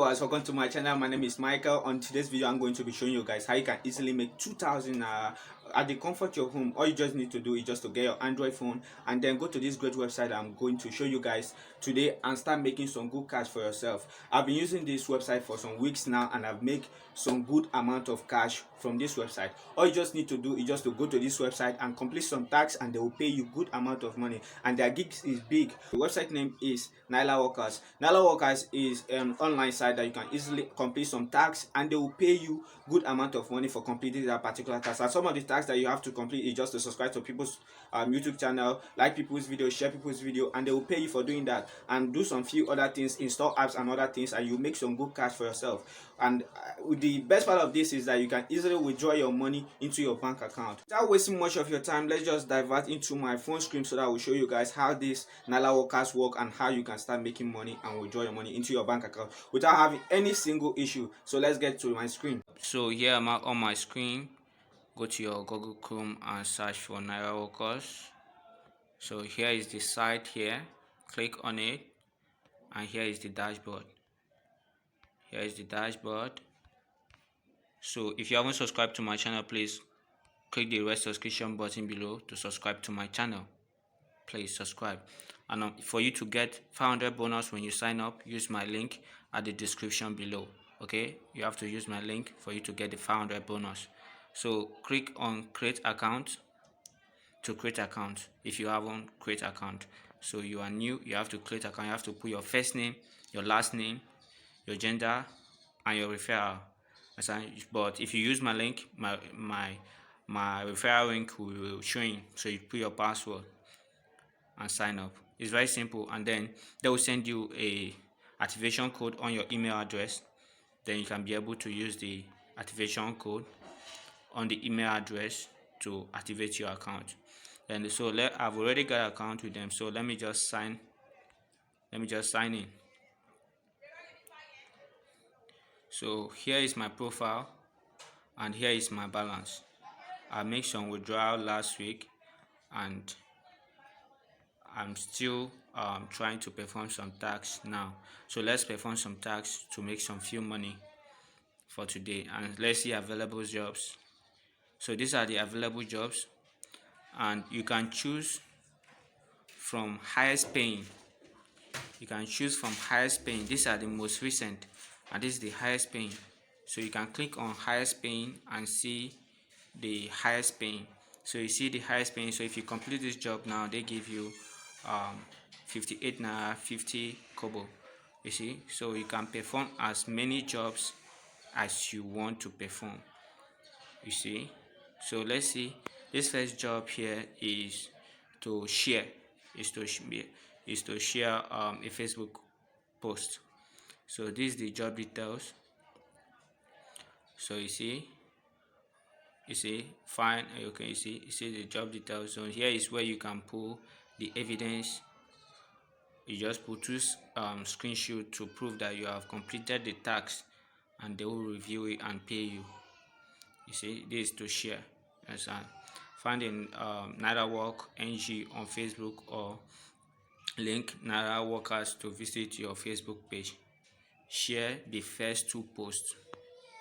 viewers, welcome to my channel. My name is Michael. On today's video I'm going to be showing you guys how you can easily make 2,000 at the comfort of your home. All you just need to do is just to get your Android phone and then go to this great website I'm going to show you guys today and start making some good cash for yourself. I've been using this website for some weeks now and I've made some good amount of cash from this website. All you just need to do is just to go to this website and complete some tasks and they will pay you good amount of money, and their gigs is big. The website name is Naira Workers. Naira Workers is an online site that you can easily complete some tasks and they will pay you good amount of money for completing that particular task. And some of the tasks that you have to complete is just to subscribe to people's YouTube channel, like people's video, share people's video, and they will pay you for doing that, and do some few other things, install apps and other things, and you make some good cash for yourself. And the best part of this is that you can easily withdraw your money into your bank account. Without wasting much of your time, let's just divert into my phone screen so that I will show you guys how this Naira Workers work and how you can start making money and withdraw your money into your bank account without having any single issue. So let's get to my screen. So here I'm on my screen. Go to your Google Chrome and search for Naira Workers. So here is the site here. Click on it and here is the dashboard. Here is the dashboard. So if you haven't subscribed to my channel, please click the red subscription button below to subscribe to my channel. Please subscribe. And for you to get 500 bonus when you sign up, use my link at the description below. Okay, you have to use my link for you to get the 500 bonus. So click on create account to create account if you haven't create account. So you are new, you have to create account. You have to put your first name, your last name, your gender, and your referral. But if you use my link, my referral link will show you. So you put your password and sign up. It's very simple, and then they will send you a activation code on your email address. Then you can be able to use the activation code on the email address to activate your account. And so I've already got an account with them, so let me just sign in. So here is my profile and here is my balance. I made some withdrawal last week and I'm still trying to perform some tasks now. So let's perform some tasks to make some few money for today, and let's see available jobs. So these are the available jobs, and you can choose from highest paying. You can choose from highest paying. These are the most recent, and this is the highest paying. So you can click on highest paying and see the highest paying. So you see the highest paying. So if you complete this job now, they give you 58 naira 50 kobo. You see, so you can perform as many jobs as you want to perform. You see, so let's see. This first job here is to share. Is to share a Facebook post. So this is the job details. So you see, fine. Okay, you see the job details. So here is where you can pull the evidence. You just put two screenshots to prove that you have completed the task, and they will review it and pay you. You see, this is to share. Yes, find in Naira Work NG on Facebook, or link Naira Workers to visit your Facebook page. Share the first two posts.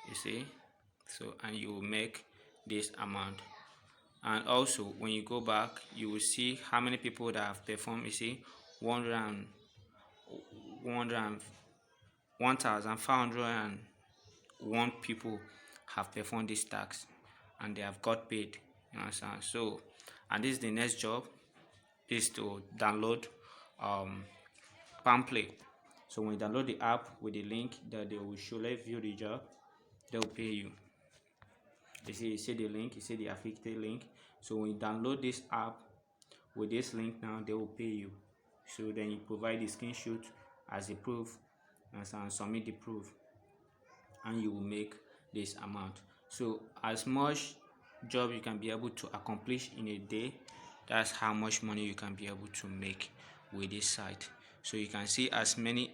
You see, so and you will make this amount. And also when you go back, you will see how many people that have performed. You see 1,501 people have performed this task and they have got paid. You understand? So, and this is the next job, is to download Palmplay. So when you download the app with the link that they will show, let's view the job, they will pay you. You see the link, you see the affiliate link. So when you download this app with this link now, they will pay you. So then you provide the screenshot as a proof and submit the proof, and you will make this amount. So as much job you can be able to accomplish in a day, that's how much money you can be able to make with this site. So you can see as many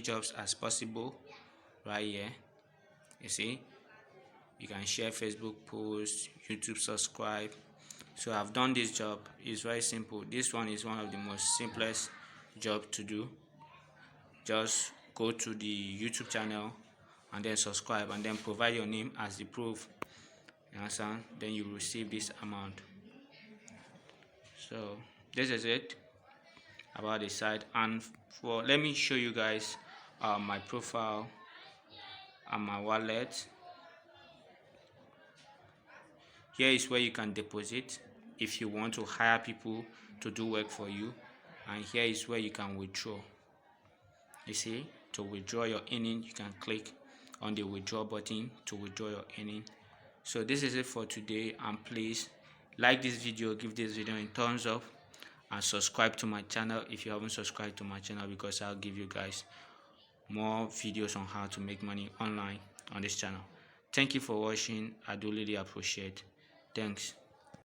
jobs as possible right here. You see, you can share Facebook posts, YouTube subscribe. So I've done this job. It's very simple. This one is one of the most simplest job to do. Just go to the YouTube channel and then subscribe and then provide your name as the proof. You understand? Then you receive this amount. So this is it about the site. And for let me show you guys my profile and my wallet. Here is where you can deposit if you want to hire people to do work for you, and here is where you can withdraw. You see, to withdraw your earning, you can click on the withdraw button to withdraw your earning. So this is it for today, and please like this video, give this video a thumbs up, and subscribe to my channel if you haven't subscribed to my channel, because I'll give you guys more videos on how to make money online on this channel. Thank you for watching. I do really appreciate. Thanks.